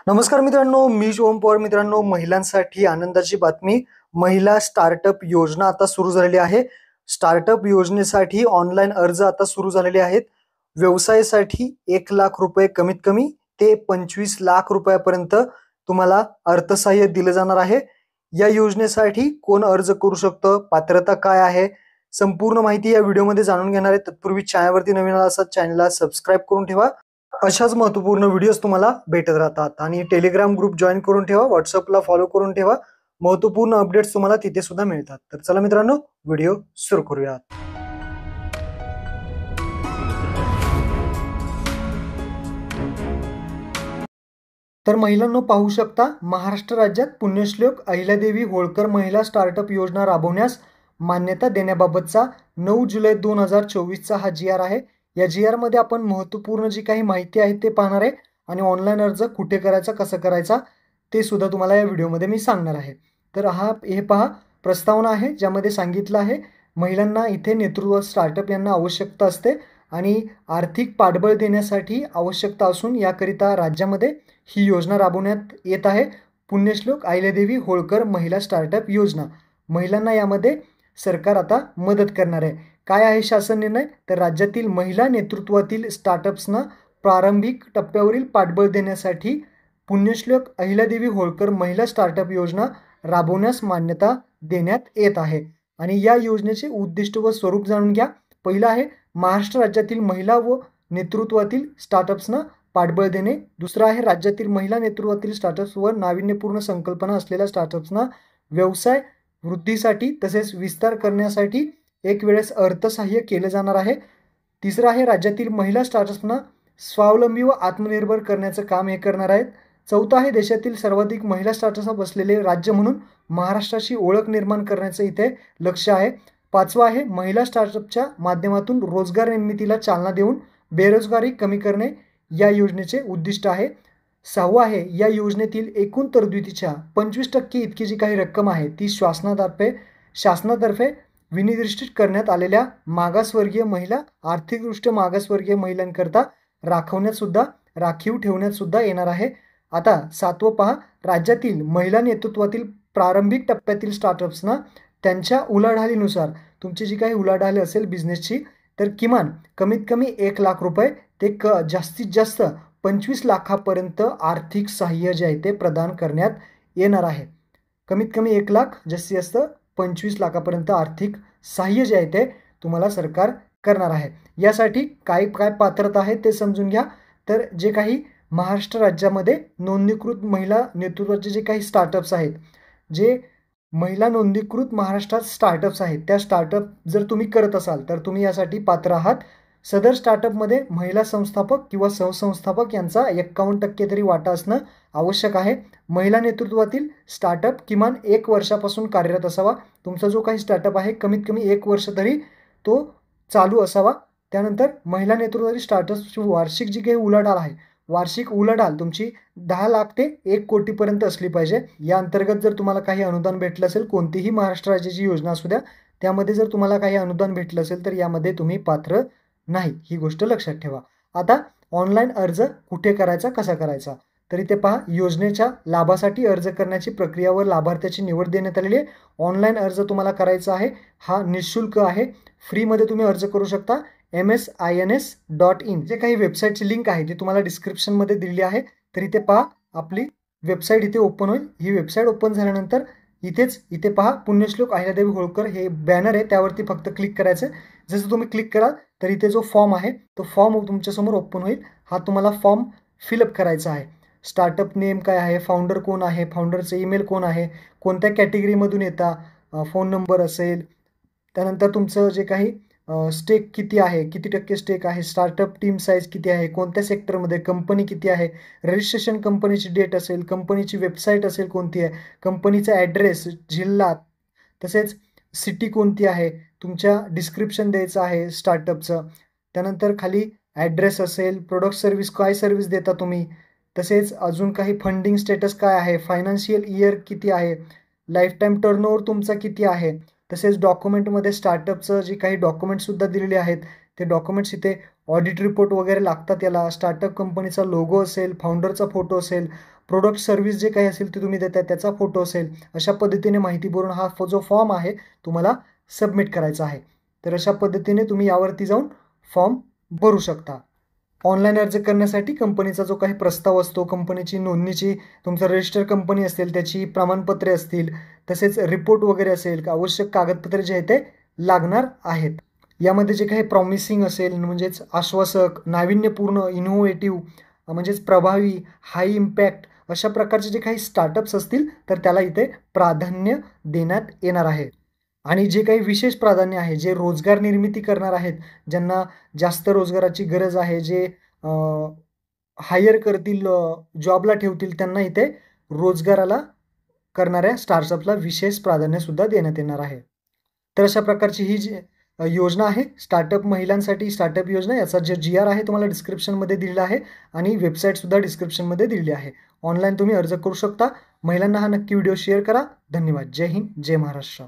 नमस्कार मित्रांनो, मी ओम पवार. मित्रांनो, महिलांसाठी आनंदाची बातमी. महिला स्टार्टअप योजना आता सुरू झालेली आहे. स्टार्टअप योजनेसाठी ऑनलाईन अर्ज आता सुरू झालेले आहेत. व्यवसायासाठी 1,00,000 रुपये कमीत कमी ते 25,00,000 रुपयापर्यंत तुम्हाला अर्थसहाय्य दिलं जाणार आहे. या योजनेसाठी कोण अर्ज करू शकतं, पात्रता काय आहे, संपूर्ण माहिती या व्हिडिओमध्ये जाणून घेणार आहे. तत्पूर्वी चॅनलवरती नवीन आला असाल चॅनलला सबस्क्राईब करून ठेवा. अशाच महत्त्वपूर्ण व्हिडिओज तुम्हाला भेटत राहतात. आणि टेलिग्राम ग्रुप जॉईन करून ठेवा, व्हॉट्सअपला फॉलो करून ठेवा. महत्त्वपूर्ण अपडेट्स तुम्हाला तिथे सुद्धा मिळतात. तर चला मित्रांनो, व्हिडिओ सुरू करूयात. तर महिलांनो, पाहू शकता, महाराष्ट्र राज्यात पुण्यश्लोक अहिल्यादेवी होळकर महिला स्टार्टअप योजना राबवण्यास मान्यता देण्याबाबतचा 9 जुलै 2024चा हा GR आहे. या GR मध्ये आपण महत्त्वपूर्ण जी काही माहिती आहे ते पाहणार आहे आणि ऑनलाईन अर्ज कुठे करायचा, कसा करायचा ते सुद्धा तुम्हाला या व्हिडिओमध्ये मी सांगणार आहे. तर हे पहा, प्रस्तावना आहे ज्यामध्ये सांगितलं आहे महिलांना इथे नेतृत्व स्टार्टअप यांना आवश्यकता असते आणि आर्थिक पाठबळ देण्यासाठी आवश्यकता असून याकरिता राज्यामध्ये ही योजना राबवण्यात येत आहे. पुण्यश्लोक अहिल्यादेवी होळकर महिला स्टार्टअप योजना. महिलांना यामध्ये सरकार आता मदत करणार आहे. काय आहे शासन निर्णय? तर राज्यातील महिला नेतृत्वातील स्टार्टअप्सना प्रारंभिक टप्प्यावरील पाठबळ देण्यासाठी पुण्यश्लोक अहिल्यादेवी होळकर महिला स्टार्टअप योजना राबवण्यास मान्यता देण्यात येत आहे. आणि या योजनेचे उद्दिष्ट व स्वरूप जाणून घ्या. पहिलं आहे महाराष्ट्र राज्यातील महिला व नेतृत्वातील स्टार्टअप्सना पाठबळ देणे. दुसरं आहे राज्यातील महिला नेतृत्वातील स्टार्टअप्स व नाविन्यपूर्ण संकल्पना असलेल्या स्टार्टअप्सना व्यवसाय वृद्धीसाठी तसेच विस्तार करण्यासाठी एक वेळेस अर्थसहाय्य केले जाणार आहे. तिसरं आहे राज्यातील महिला स्टार्टअप्सना स्वावलंबी व आत्मनिर्भर करण्याचं काम हे करणार आहेत. चौथं आहे देशातील सर्वाधिक महिला स्टार्टअप असलेले राज्य म्हणून महाराष्ट्राची ओळख निर्माण करण्याचं इथे लक्ष आहे. पाचवं आहे महिला स्टार्टअपच्या माध्यमातून रोजगार निर्मितीला चालना देऊन बेरोजगारी कमी करणे या योजनेचे उद्दिष्ट आहे. सहावं आहे या योजनेतील एकूण तरतुदीच्या 25% इतकी जी काही रक्कम आहे ती शासनातर्फे विनिर्दिष्ट करण्यात आलेल्या मागासवर्गीय महिला, आर्थिकदृष्ट्या मागासवर्गीय महिलांकरता राखीव ठेवण्यात सुद्धा येणार आहे. आता सातवं पहा, राज्यातील महिला नेतृत्वातील प्रारंभिक टप्प्यातील स्टार्टअप्सना त्यांच्या उलाढालीनुसार, तुमची जी काही उलाढाल असेल बिझनेसची, तर किमान कमीत कमी 1,00,000 रुपये ते जास्तीत जास्त 25,00,000पर्यंत आर्थिक सहाय्य जे आहे ते प्रदान करण्यात येणार आहे. कमीत कमी 1,00,000, जास्तीत जास्त 25,00,000पर्यंत आर्थिक सहाय्य जे आहे ते तुम्हाला सरकार करणार आहे. यासाठी काय काय पात्रता आहे ते समजून घ्या. तर जे काही महाराष्ट्र राज्यामध्ये नोंदणीकृत महिला नेतृत्वाचे जे काही स्टार्टअप्स आहेत, जे महिला नोंदणीकृत महाराष्ट्रात स्टार्टअप्स आहेत, त्या स्टार्टअप जर तुम्ही करत असाल तर तुम्ही यासाठी पात्र आहात. सदर स्टार्टअपमध्ये महिला संस्थापक किंवा सहसंस्थापक यांचा 51% तरी वाटा असणं आवश्यक आहे. महिला नेतृत्वातील स्टार्टअप किमान 1 वर्षापासून कार्यरत असावा. तुमचा जो काही स्टार्टअप आहे कमीत कमी 1 वर्ष तरी तो चालू असावा. त्यानंतर महिला नेतृत्वातील स्टार्टअपची वार्षिक जी काही उलाढाल आहे, वार्षिक उलाढाल तुमची 10,00,000 ते 1 कोटीपर्यंत असली पाहिजे. या अंतर्गत जर तुम्हाला काही अनुदान भेटलं असेल, कोणतीही महाराष्ट्र राज्याची योजना असू द्या, त्यामध्ये जर तुम्हाला काही अनुदान भेटलं असेल तर यामध्ये तुम्ही पात्र नाही, ही गोष्ट लक्षात ठेवा. आता ऑनलाईन अर्ज कुठे करायचा, कसा करायचा? तर इथे पहा, योजनेच्या लाभासाठी अर्ज करण्याची प्रक्रिया व लाभार्थ्याची निवड देण्यात आलेली आहे. ऑनलाईन अर्ज तुम्हाला करायचा आहे, हा निःशुल्क आहे, फ्रीमध्ये तुम्ही अर्ज करू शकता. msins.in जे काही वेबसाईटची लिंक आहे ती तुम्हाला डिस्क्रिप्शनमध्ये दिलेली आहे. तर इथे पहा, आपली वेबसाईट इथे ओपन होईल. ही वेबसाईट ओपन झाल्यानंतर इथे पहा, पुण्यश्लोक अहिल्यादेवी होळकर हे बॅनर आहे, त्यावरती फक्त क्लिक करायचं. जसं तुम्ही क्लिक कराल तर इथे जो फॉर्म आहे तो फॉर्म तुमच्यासमोर ओपन होईल. हा तुम्हाला फॉर्म फिलअप करायचा आहे. स्टार्टअप नेम काय आहे, फाउंडर कोण आहे, फाउंडरचं ईमेल कोण आहे, कोणत्या कॅटेगरीमधून येता, फोन नंबर असेल, त्यानंतर तुमचं जे काही स्टेक किती आहे, किती टक्के स्टेक आहे, स्टार्टअप टीम साईज किती आहे, कोणत्या सेक्टरमध्ये, कंपनी किती आहे, रजिस्ट्रेशन कंपनीची डेट असेल, कंपनीची वेबसाईट असेल कोणती आहे, कंपनीचा ॲड्रेस, जिल्हा, तसेच सिटी कोणती आहे, तुमच्या डिस्क्रिप्शन द्यायचं आहे स्टार्टअपचं. त्यानंतर खाली ॲड्रेस असेल, प्रोडक्ट सर्व्हिस, काय सर्व्हिस देता तुम्ही, तसेच अजून काही फंडिंग स्टेटस काय आहे, फायनान्शियल इयर किती आहे, लाईफ टाईम टर्नओव्हर तुमचा किती आहे, तसेच डॉक्युमेंटमध्ये स्टार्टअपचं जे काही डॉक्युमेंट्ससुद्धा दिलेले आहेत ते डॉक्युमेंट्स इथे ऑडिट रिपोर्ट वगैरे लागतात. याला स्टार्टअप कंपनीचा लोगो असेल, फाउंडरचा फोटो असेल, प्रोडक्ट सर्व्हिस जे काही असेल ते तुम्ही देताय त्याचा फोटो असेल, अशा पद्धतीने माहिती भरून हा जो फॉर्म आहे तुम्हाला सबमिट करायचा आहे. तर अशा पद्धतीने तुम्ही यावरती जाऊन फॉर्म भरू शकता. ऑनलाईन अर्ज करण्यासाठी कंपनीचा जो काही प्रस्ताव असतो, कंपनीची नोंदणीची, तुमचं रजिस्टर कंपनी असेल त्याची प्रमाणपत्रे असतील, तसेच रिपोर्ट वगैरे असेल, आवश्यक कागदपत्रे जे आहेत ते लागणार आहेत. यामध्ये जे काही प्रॉमिसिंग असेल म्हणजेच आश्वासक, नाविन्यपूर्ण, इनोव्हेटिव्ह म्हणजेच प्रभावी, हाय इम्पॅक्ट अशा प्रकारचे जे काही स्टार्टअप्स असतील तर त्याला इथे प्राधान्य देण्यात येणार आहे. आणि जे काही विशेष प्राधान्य आहे, जे रोजगार निर्मिती करणार आहेत, ज्यांना जास्त रोजगाराची गरज आहे, जे हायर करतील, जॉबला ठेवतील, त्यांना इथे रोजगाराला करणाऱ्या स्टार्टअपला विशेष प्राधान्यसुद्धा देण्यात येणार आहे. तर अशा प्रकारची ही जी योजना आहे स्टार्टअप महिलांसाठी स्टार्टअप योजना, याचा जे GR आहे तुम्हाला डिस्क्रिप्शनमध्ये दिलेला आहे आणि वेबसाईटसुद्धा डिस्क्रिप्शनमध्ये दिलेली आहे. ऑनलाईन तुम्ही अर्ज करू शकता. महिलांना हा नक्की व्हिडिओ शेअर करा. धन्यवाद. जय हिंद, जय महाराष्ट्र.